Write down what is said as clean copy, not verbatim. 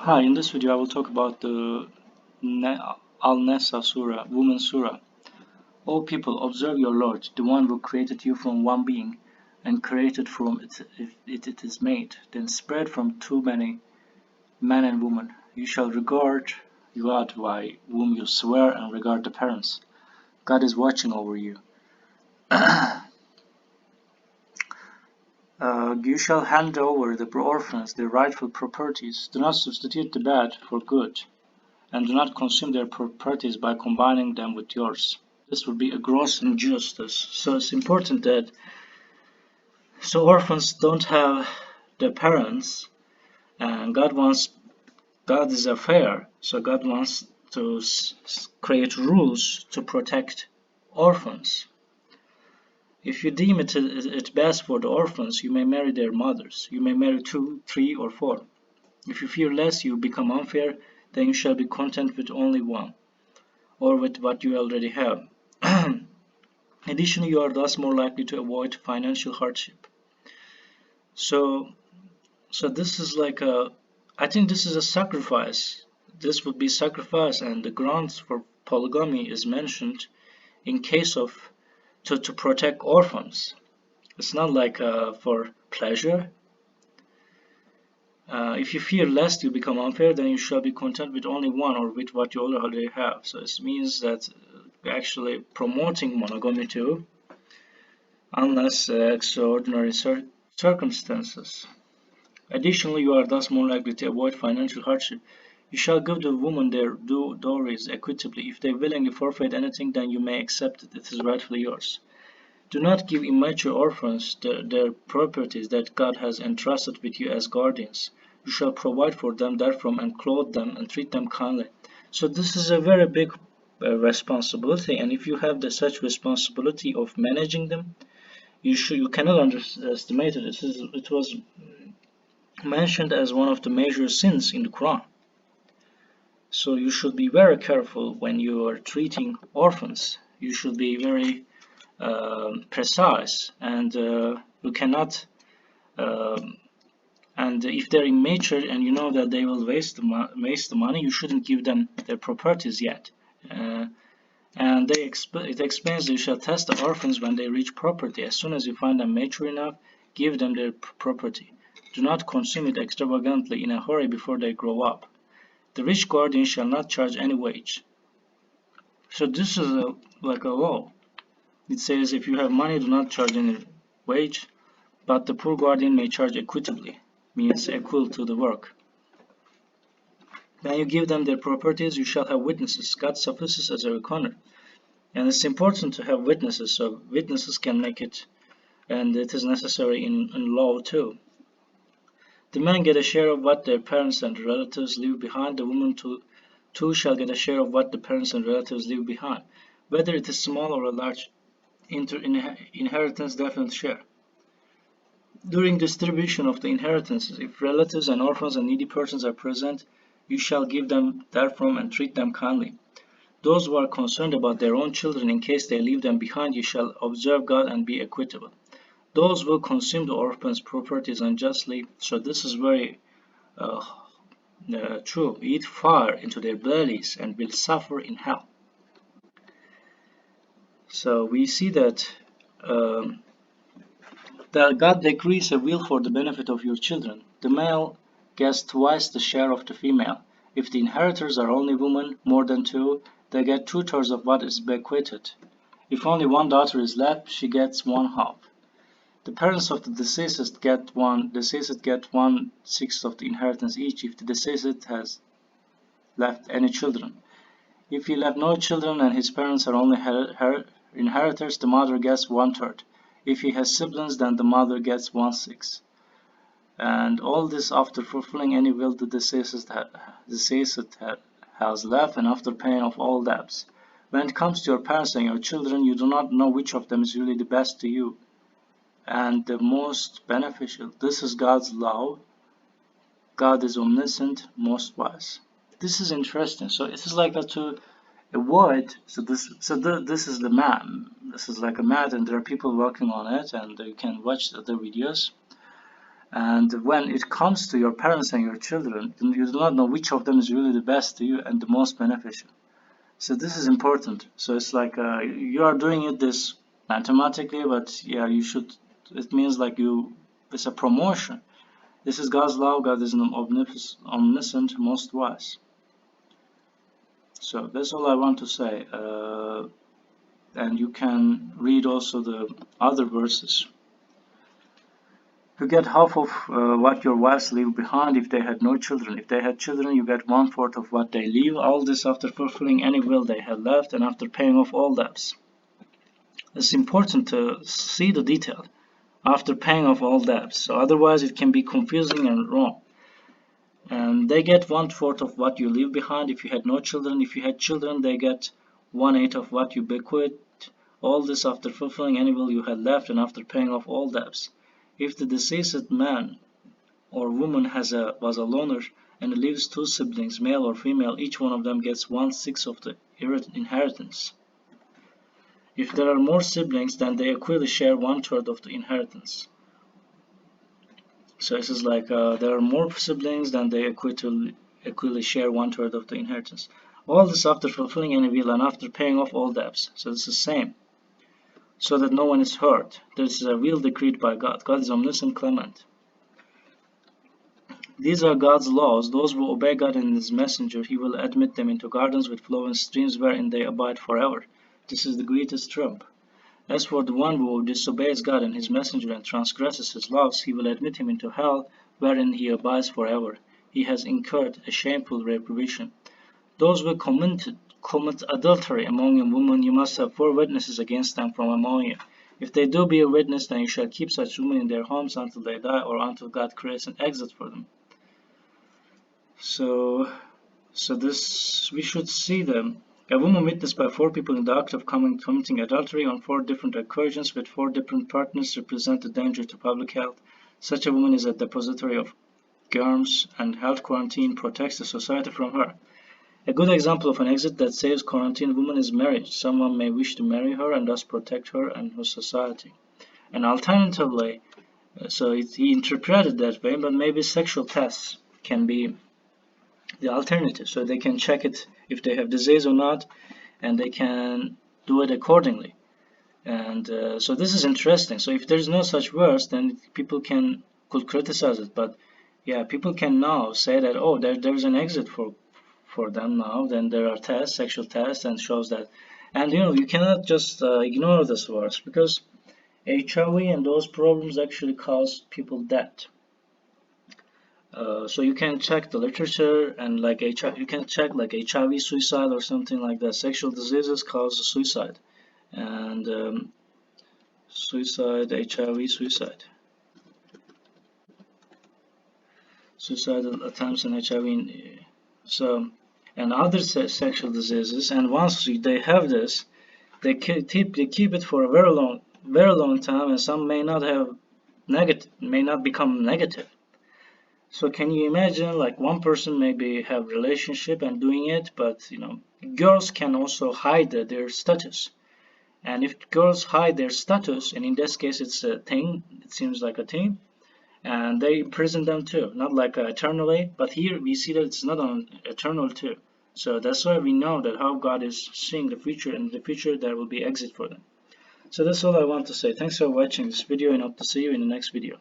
Hi, in this video I will talk about the Al-Nisa Surah, Woman Surah. O people, observe your Lord, the one who created you from one being, and created from it is made, then spread from too many man and woman. You shall regard God by whom you swear and regard the parents. God is watching over you. You shall hand over the orphans their rightful properties. Do not substitute the bad for good, and do not consume their properties by combining them with yours. This would be a gross injustice. So it's important that orphans don't have their parents, and God is a fair, so God wants to create rules to protect orphans. If you deem it best for the orphans, you may marry their mothers. You may marry 2, 3, or 4. If you fear lest you become unfair, then you shall be content with only one, or with what you already have. Additionally, you are thus more likely to avoid financial hardship. So this is I think this is a sacrifice. This would be sacrifice, and the grounds for polygamy is mentioned in case of to protect orphans. It's not for pleasure. If you fear lest you become unfair, then you shall be content with only one or with what you already have. So it means that actually promoting monogamy too, unless extraordinary circumstances. Additionally, you are thus more likely to avoid financial hardship. You shall give the women their dowries equitably. If they willingly forfeit anything, then you may accept it. It is rightfully yours. Do not give immature orphans their properties that God has entrusted with you as guardians. You shall provide for them therefrom and clothe them and treat them kindly. So this is a very big responsibility, and if you have such responsibility of managing them, you cannot underestimate it. It was mentioned as one of the major sins in the Quran. So you should be very careful when you are treating orphans. You should be very precise, and you cannot. And if they're immature and you know that they will waste the money, you shouldn't give them their properties yet. And it explains that you shall test the orphans when they reach property. As soon as you find them mature enough, give them their property. Do not consume it extravagantly in a hurry before they grow up. The rich guardian shall not charge any wage. So this is like a law. It says if you have money, do not charge any wage, but the poor guardian may charge equitably, means equal to the work. When you give them their properties, you shall have witnesses. God suffices as a reckoner. And it's important to have witnesses, so witnesses can make it, and it is necessary in law too. The men get a share of what their parents and relatives leave behind. The woman too shall get a share of what the parents and relatives leave behind. Whether it is small or a large inheritance, definite share. During distribution of the inheritances, if relatives and orphans and needy persons are present, you shall give them therefrom and treat them kindly. Those who are concerned about their own children in case they leave them behind, you shall observe God and be equitable. Those will consume the orphans' properties unjustly, so this is very true. Eat fire into their bellies and will suffer in hell. So we see that God decrees a will for the benefit of your children. The male gets twice the share of the female. If the inheritors are only women, more than 2, they get 2/3 of what is bequeathed. If only one daughter is left, she gets 1/2. The parents of the deceased get 1/6 of the inheritance each if the deceased has left any children. If he left no children and his parents are only inheritors, the mother gets 1/3. If he has siblings, then the mother gets 1/6. And all this after fulfilling any will the deceased has left and after paying off all debts. When it comes to your parents and your children, you do not know which of them is really the best to you and the most beneficial. This is God's law. God is omniscient, most wise. This is interesting. So it is like that to avoid. This is the map. This is like a map, and there are people working on it, and you can watch the other videos. And when it comes to your parents and your children, you do not know which of them is really the best to you and the most beneficial. So this is important. So it's like you are doing it this mathematically, but yeah, you should. It means like you. It's a promotion. This is God's law. God is omniscient, most wise. So that's all I want to say. And you can read also the other verses. You get half of what your wives leave behind if they had no children. If they had children, you get 1/4 of what they leave. All this after fulfilling any will they had left and after paying off all debts. It's important to see the detail after paying off all debts. So otherwise it can be confusing and wrong. And they get 1/4 of what you leave behind if you had no children. If you had children, they get 1/8 of what you bequeathed. All this after fulfilling any will you had left and after paying off all debts. If the deceased man or woman was a loner and leaves two siblings, male or female, each one of them gets 1/6 of the inheritance. If there are more siblings, then they equally share 1/3 of the inheritance. So this is like there are more siblings than they equally share 1/3 of the inheritance. All this after fulfilling any will and after paying off all debts. So it's the same. So that no one is hurt. This is a will decreed by God. God is omniscient, clement. These are God's laws. Those who obey God and His messenger, He will admit them into gardens with flowing streams wherein they abide forever. This is the greatest trump. As for the one who disobeys God and His messenger and transgresses His laws, He will admit him into hell, wherein he abides forever. He has incurred a shameful reprobation. Those who commit adultery among you women, you must have 4 witnesses against them from among you. If they do bear witness, then you shall keep such women in their homes until they die or until God creates an exit for them. So this we should see them. A woman witnessed by 4 people in the act of committing adultery on 4 different occasions with 4 different partners represent a danger to public health. Such a woman is a depository of germs, and health quarantine protects the society from her. A good example of an exit that saves quarantined woman is marriage. Someone may wish to marry her and thus protect her and her society. And alternatively, he interpreted that way, but maybe sexual tests can be the alternative, so they can check it if they have disease or not, and they can do it accordingly. And so this is interesting. So if there's no such verse, then people could criticize it, but yeah, people can now say that, oh, there's an exit for them now. Then there are tests, sexual tests, and shows that. And you cannot just ignore this verse, because HIV and those problems actually cause people death. So you can check the literature, and like HIV, you can check like HIV suicide or something like that. Sexual diseases cause suicide, and suicide, HIV suicide, suicidal attempts and HIV. So and other sexual diseases. And once they have this, they keep it for a very long time, and some may not become negative. So can you imagine, like, one person maybe have relationship and doing it, but girls can also hide their status. And if girls hide their status, and in this case it's a thing, it seems like a thing, and they imprison them too, not like eternally, but here we see that it's not on eternal too. So that's why we know that how God is seeing the future, and in the future there will be exit for them. So that's all I want to say. Thanks for watching this video, and hope to see you in the next video.